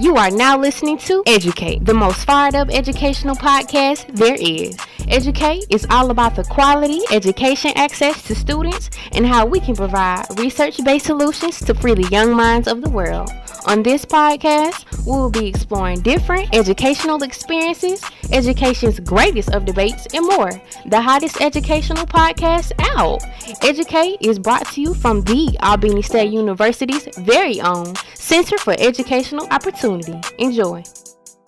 You are now listening to EdYOUcate, the most fired up educational podcast there is. EdYOUcate is all about the quality education access to students and how we can provide research-based solutions to free the young minds of the world. On this podcast, we will be exploring different educational experiences, education's greatest of debates, and more. The hottest educational podcast out. EdYOUcate is brought to you from the Albany State University's very own Center for Educational Opportunity. Enjoy.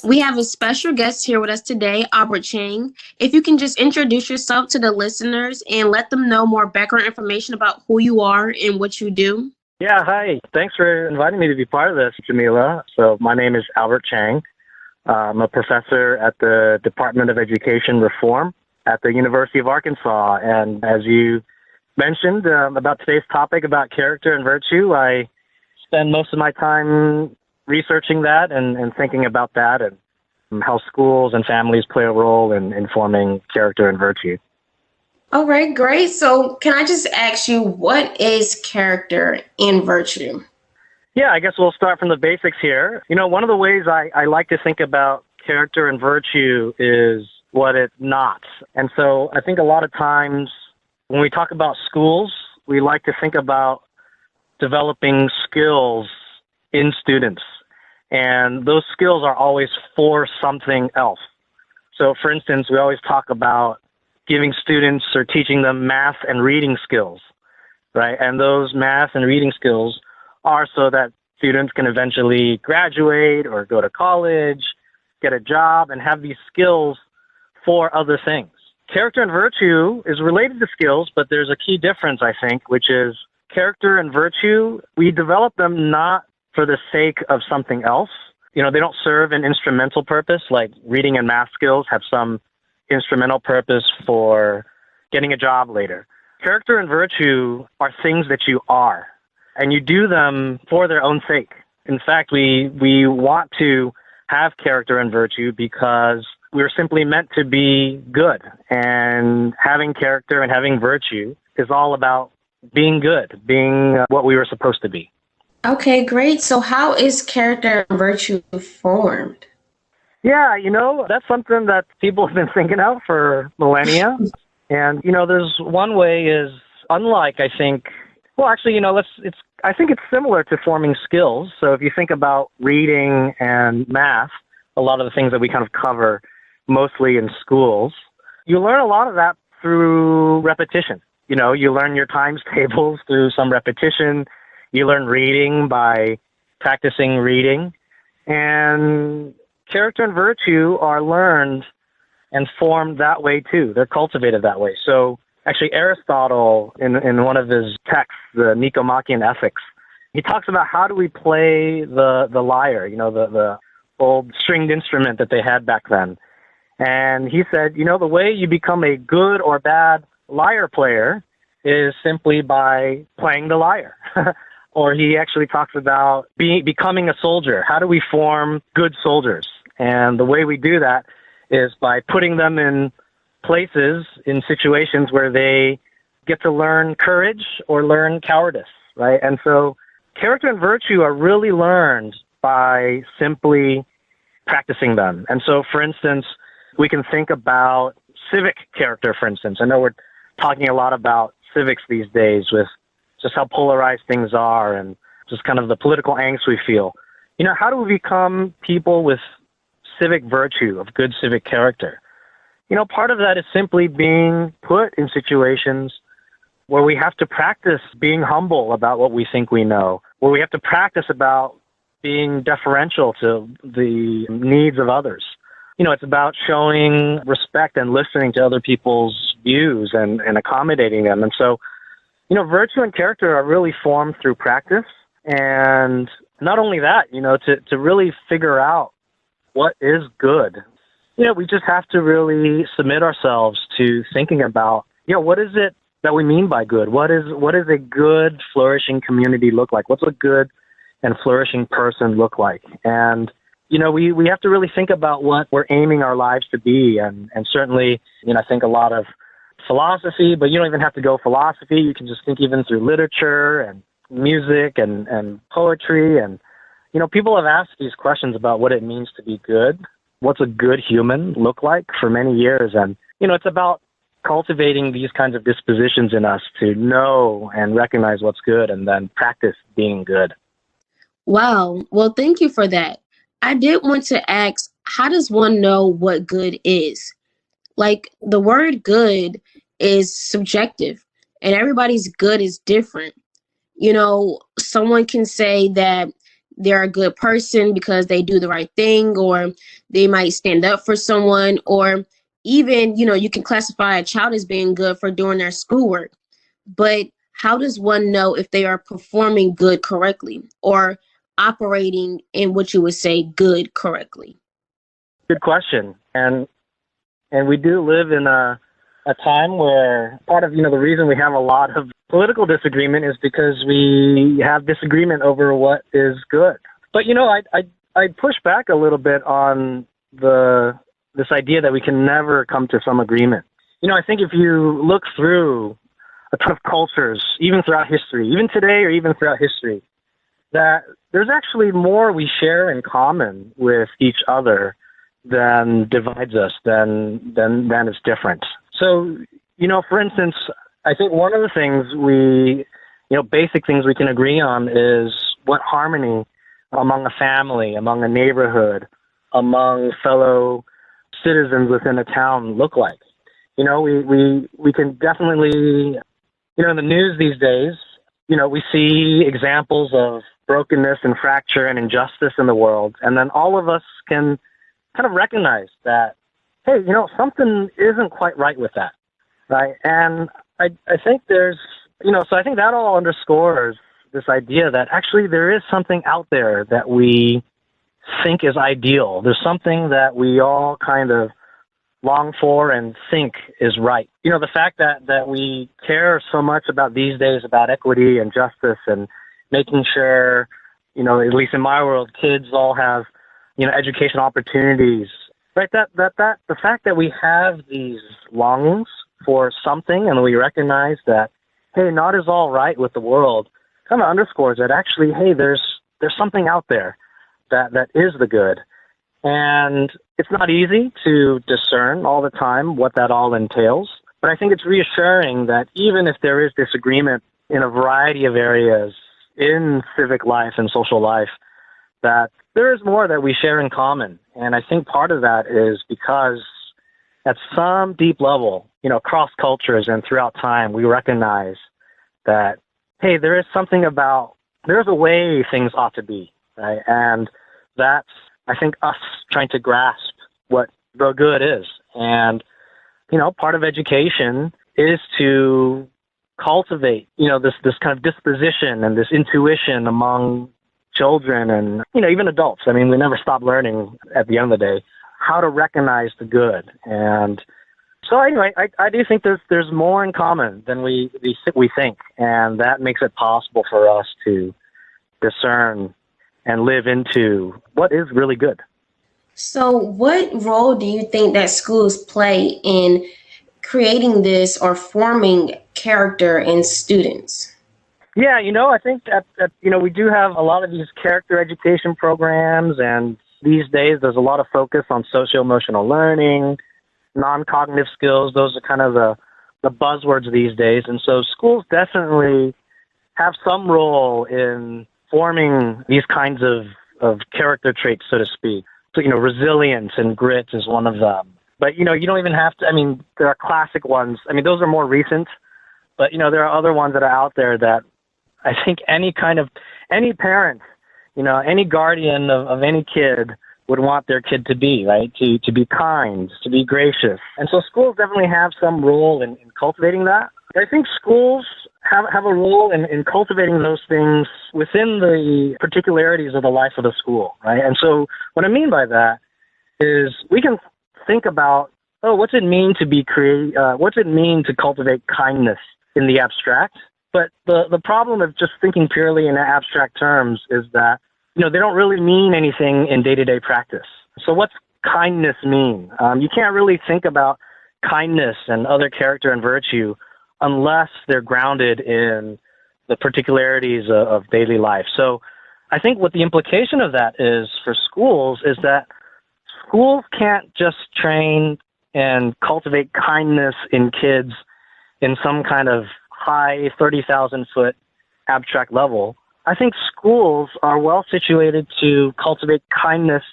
We have a special guest here with us today, Cheng. If you can just introduce yourself to the listeners and let them know more background information about who you are and what you do. Yeah, hi. Thanks for inviting me to be part of this, Jamila. So my name is Cheng. I'm a professor at the Department of Education Reform at the University of Arkansas. And as you mentioned about today's topic about character and virtue, I spend most of my time researching that and thinking about that and how schools and families play a role in forming character and virtue. All right, great. So can I just ask you, what is character and virtue? Yeah, I guess we'll start from the basics here. You know, one of the ways I like to think about character and virtue is what it's not. And so I think a lot of times when we talk about schools, we like to think about developing skills in students. And those skills are always for something else. So for instance, we always talk about giving students or teaching them math and reading skills, right? And those math and reading skills are so that students can eventually graduate or go to college, get a job, and have these skills for other things. Character and virtue is related to skills, but there's a key difference, I think, which is character and virtue, we develop them not for the sake of something else. You know, they don't serve an instrumental purpose, like reading and math skills have some instrumental purpose for getting a job later. Character and virtue are things that you are, and you do them for their own sake. In fact, we want to have character and virtue because we're simply meant to be good, and having character and having virtue is all about being good, being what we were supposed to be. Okay, great. So how is character and virtue formed? Yeah, you know, that's something that people have been thinking of for millennia. And, you know, there's one way is unlike, I think, well, actually, you know, I think it's similar to forming skills. So if you think about reading and math, a lot of the things that we kind of cover mostly in schools, you learn a lot of that through repetition. You know, you learn your times tables through some repetition. You learn reading by practicing reading. And character and virtue are learned and formed that way too. They're cultivated that way. So actually Aristotle, in one of his texts, the Nicomachean Ethics, he talks about how do we play the lyre, you know, the old stringed instrument that they had back then. And he said, you know, the way you become a good or bad lyre player is simply by playing the lyre. Or he actually talks about becoming a soldier. How do we form good soldiers? And the way we do that is by putting them in places, in situations where they get to learn courage or learn cowardice, right? And so character and virtue are really learned by simply practicing them. And so, for instance, we can think about civic character, for instance. I know we're talking a lot about civics these days with just how polarized things are and just kind of the political angst we feel. You know, how do we become people with civic virtue, of good civic character? You know, part of that is simply being put in situations where we have to practice being humble about what we think we know, where we have to practice about being deferential to the needs of others. You know, it's about showing respect and listening to other people's views and accommodating them. And so, you know, virtue and character are really formed through practice. And not only that, you know, to really figure out what is good, you know, we just have to really submit ourselves to thinking about, you know, what is it that we mean by good? What is a good, flourishing community look like? What's a good and flourishing person look like? And, you know, we have to really think about what we're aiming our lives to be. And certainly, you know, I think a lot of philosophy, but you don't even have to go philosophy. You can just think even through literature and music and poetry and, people have asked these questions about what it means to be good. What's a good human look like for many years? And, it's about cultivating these kinds of dispositions in us to know and recognize what's good and then practice being good. Wow. Well, thank you for that. I did want to ask, how does one know what good is? Like, the word good is subjective, and everybody's good is different. Someone can say that they're a good person because they do the right thing, or they might stand up for someone, or even, you can classify a child as being good for doing their schoolwork. But how does one know if they are performing good correctly or operating in what you would say good correctly? Good question. And we do live in a time where part of, the reason we have a lot of political disagreement is because we have disagreement over what is good. But, I push back a little bit on this idea that we can never come to some agreement. I think if you look through a ton of cultures, even throughout history, even today or even throughout history, that there's actually more we share in common with each other than divides us, than is different. So, for instance, I think one of the things basic things we can agree on is what harmony among a family, among a neighborhood, among fellow citizens within a town look like. We can definitely, in the news these days, we see examples of brokenness and fracture and injustice in the world. And then all of us can kind of recognize that, hey, something isn't quite right with that, right? And I think there's, so I think that all underscores this idea that actually there is something out there that we think is ideal. There's something that we all kind of long for and think is right. The fact that we care so much about these days about equity and justice and making sure, at least in my world, kids all have, education opportunities, right? That the fact that we have these longings for something and we recognize that, hey, not is all right with the world, kind of underscores that actually, hey, there's something out there that is the good. And it's not easy to discern all the time what that all entails. But I think it's reassuring that even if there is disagreement in a variety of areas in civic life and social life, that there is more that we share in common. And I think part of that is because at some deep level, across cultures and throughout time, we recognize that, hey, there is something about, there's a way things ought to be, right? And that's, I think, us trying to grasp what the good is. And, part of education is to cultivate, this kind of disposition and this intuition among children and, even adults. I mean, we never stop learning at the end of the day how to recognize the good. And so anyway, I do think there's more in common than we think. And that makes it possible for us to discern and live into what is really good. So what role do you think that schools play in creating this or forming character in students? Yeah, I think that we do have a lot of these character education programs, and these days there's a lot of focus on socio-emotional learning, non-cognitive skills. Those are kind of the buzzwords these days. And so schools definitely have some role in forming these kinds of character traits, so to speak. So, resilience and grit is one of them. But, you don't even have to, there are classic ones. Those are more recent. But, there are other ones that are out there that I think any parent, any guardian of any kid would want their kid to be, right? To be kind, to be gracious. And so schools definitely have some role in cultivating that. I think schools have a role in cultivating those things within the particularities of the life of the school, right? And so what I mean by that is we can think about, what's it mean to be what's it mean to cultivate kindness in the abstract? But the problem of just thinking purely in abstract terms is that, they don't really mean anything in day-to-day practice. So what's kindness mean? You can't really think about kindness and other character and virtue unless they're grounded in the particularities of daily life. So I think what the implication of that is for schools is that schools can't just train and cultivate kindness in kids in some kind of high 30,000 foot abstract level. I think schools are well situated to cultivate kindness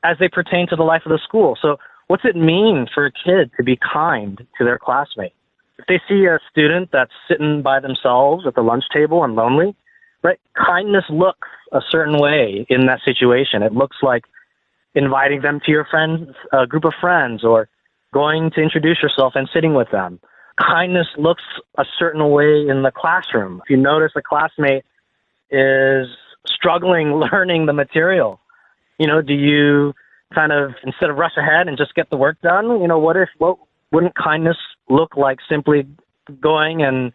as they pertain to the life of the school. So what's it mean for a kid to be kind to their classmate? If they see a student that's sitting by themselves at the lunch table and lonely, right? Kindness looks a certain way in that situation. It looks like inviting them to your friends, a group of friends, or going to introduce yourself and sitting with them. Kindness looks a certain way in the classroom. If you notice a classmate is struggling learning the material, do you kind of, instead of rush ahead and just get the work done, what wouldn't kindness look like simply going and,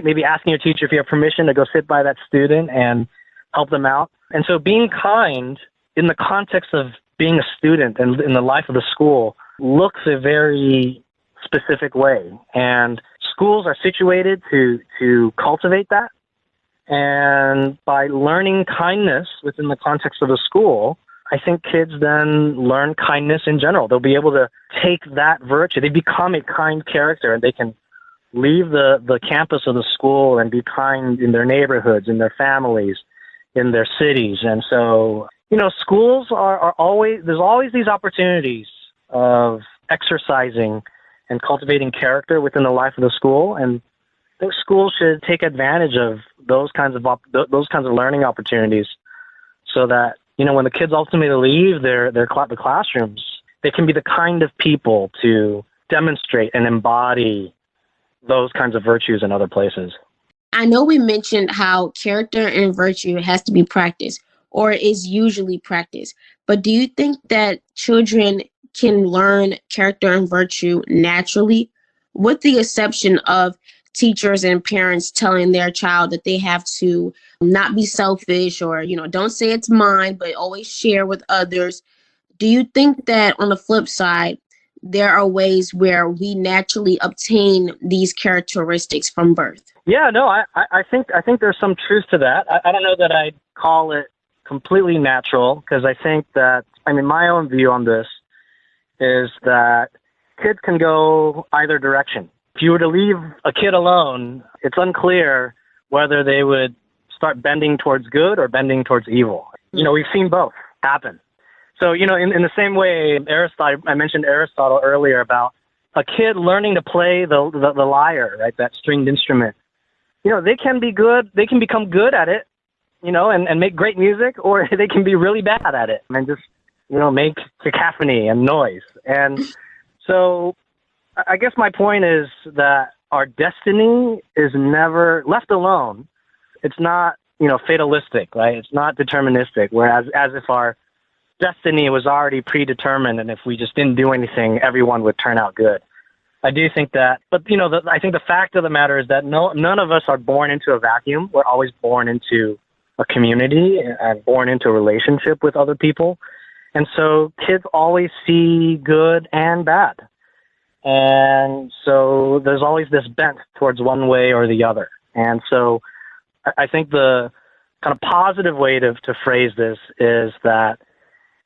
maybe asking your teacher if you have permission to go sit by that student and help them out? And so being kind in the context of being a student and in the life of the school looks a very specific way. And schools are situated to cultivate that. And by learning kindness within the context of the school, I think kids then learn kindness in general. They'll be able to take that virtue. They become a kind character, and they can leave the campus of the school and be kind in their neighborhoods, in their families, in their cities. And so, schools are always, there's always these opportunities of exercising and cultivating character within the life of the school. And I think schools should take advantage of those kinds of learning opportunities, so that when the kids ultimately leave the classrooms, they can be the kind of people to demonstrate and embody those kinds of virtues in other places. I know we mentioned how character and virtue has to be practiced, or is usually practiced, but do you think that children can learn character and virtue naturally, with the exception of teachers and parents telling their child that they have to not be selfish, or, don't say it's mine, but always share with others? Do you think that on the flip side, there are ways where we naturally obtain these characteristics from birth? Yeah, no, I think there's some truth to that. I don't know that I'd call it completely natural, because I think that, my own view on this is that kids can go either direction. If you were to leave a kid alone, it's unclear whether they would start bending towards good or bending towards evil. We've seen both happen. So, in the same way, I mentioned Aristotle earlier about a kid learning to play the lyre, right, that stringed instrument. They can be good, they can become good at it, and make great music, or they can be really bad at it and just, make cacophony and noise. And so I guess my point is that our destiny is never left alone. It's not, fatalistic, right? It's not deterministic, whereas as if our destiny was already predetermined, and if we just didn't do anything, everyone would turn out good. I do think that, but I think the fact of the matter is that none of us are born into a vacuum. We're always born into a community and born into a relationship with other people. And so kids always see good and bad. And so there's always this bent towards one way or the other. And so I think the kind of positive way to phrase this is that,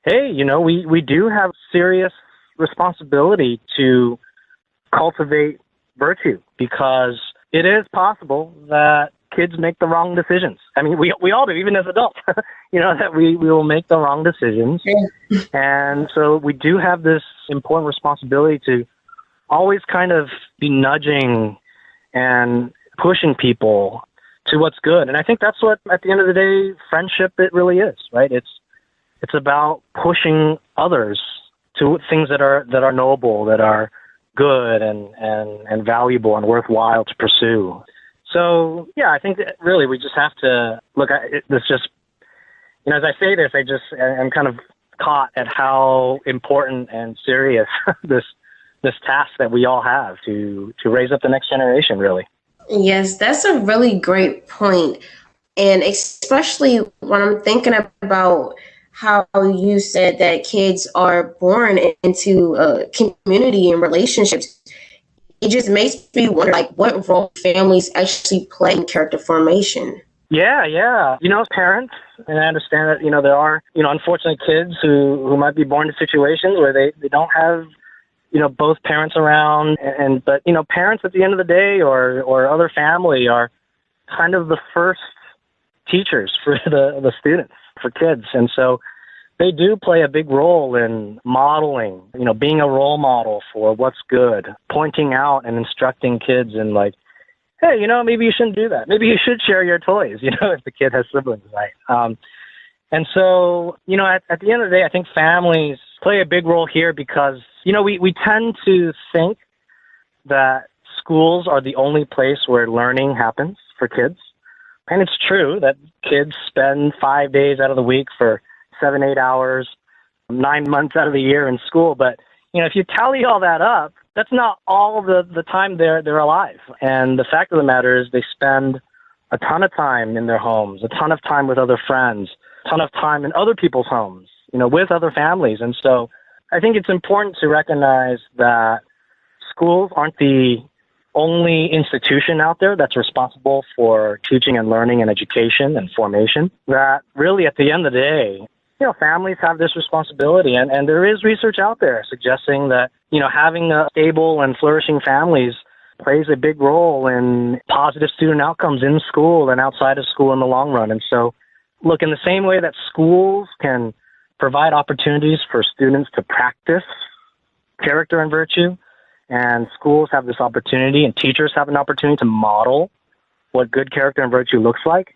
hey, we do have serious responsibility to cultivate virtue, because it is possible that kids make the wrong decisions. We all do, even as adults, that we will make the wrong decisions. Yeah. And so we do have this important responsibility to always kind of be nudging and pushing people to what's good. And I think that's what, at the end of the day, friendship, it really is, right? It's about pushing others to things that are noble, that are good and valuable and worthwhile to pursue. So, yeah, I think that really we just have to look at it. This just, as I say this, I'm kind of caught at how important and serious this task that we all have to raise up the next generation, really. Yes, that's a really great point. And especially when I'm thinking about how you said that kids are born into a community and relationships, it just makes me wonder, what role families actually play in character formation. Yeah, yeah. As parents, and I understand that, there are, unfortunate kids who might be born into situations where they don't have, both parents around. But parents at the end of the day or other family are kind of the first teachers for the students, for kids. And so they do play a big role in modeling, being a role model for what's good, pointing out and instructing kids in like, hey, maybe you shouldn't do that. Maybe you should share your toys, if the kid has siblings, right? And so, at the end of the day, I think families play a big role here because, we tend to think that schools are the only place where learning happens for kids. And it's true that kids spend 5 days out of the week for 7-8 hours, 9 months out of the year in school. But, if you tally all that up, that's not all the time they're alive. And the fact of the matter is they spend a ton of time in their homes, a ton of time with other friends, a ton of time in other people's homes, with other families. And so I think it's important to recognize that schools aren't the only institution out there that's responsible for teaching and learning and education and formation. That really at the end of the day, families have this responsibility. And there is research out there suggesting that, having a stable and flourishing families plays a big role in positive student outcomes in school and outside of school in the long run. And so, look, in the same way that schools can provide opportunities for students to practice character and virtue, and schools have this opportunity and teachers have an opportunity to model what good character and virtue looks like,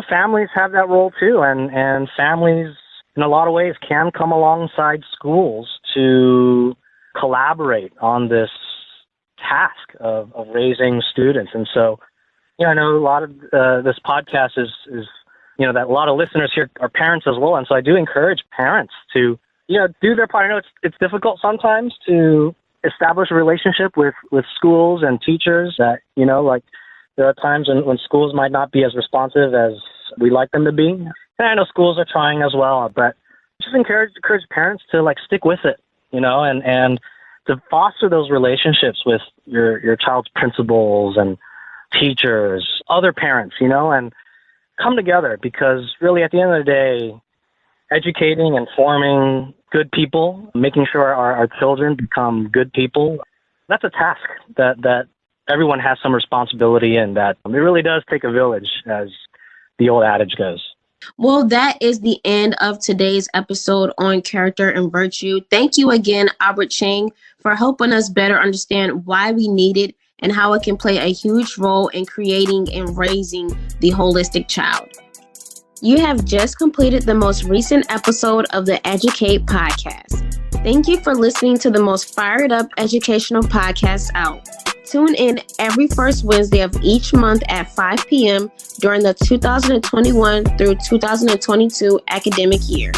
families have that role too. And families, in a lot of ways, can come alongside schools to collaborate on this task of raising students. And so, I know a lot of this podcast is that a lot of listeners here are parents as well. And so I do encourage parents to, do their part. I know it's difficult sometimes to establish a relationship with schools and teachers that, there are times when schools might not be as responsive as we like them to be. And I know schools are trying as well, but just encourage parents to stick with it, and to foster those relationships with your child's principals and teachers, other parents, and come together, because really at the end of the day, educating and forming good people, making sure our children become good people, that's a task that everyone has some responsibility in, that it really does take a village, as the old adage goes. Well, that is the end of today's episode on character and virtue. Thank you again, Albert Cheng, for helping us better understand why we need it and how it can play a huge role in creating and raising the holistic child. You have just completed the most recent episode of the EdYOUcate podcast. Thank you for listening to the most fired up educational podcast out. Tune in every first Wednesday of each month at 5 p.m. during the 2021 through 2022 academic year.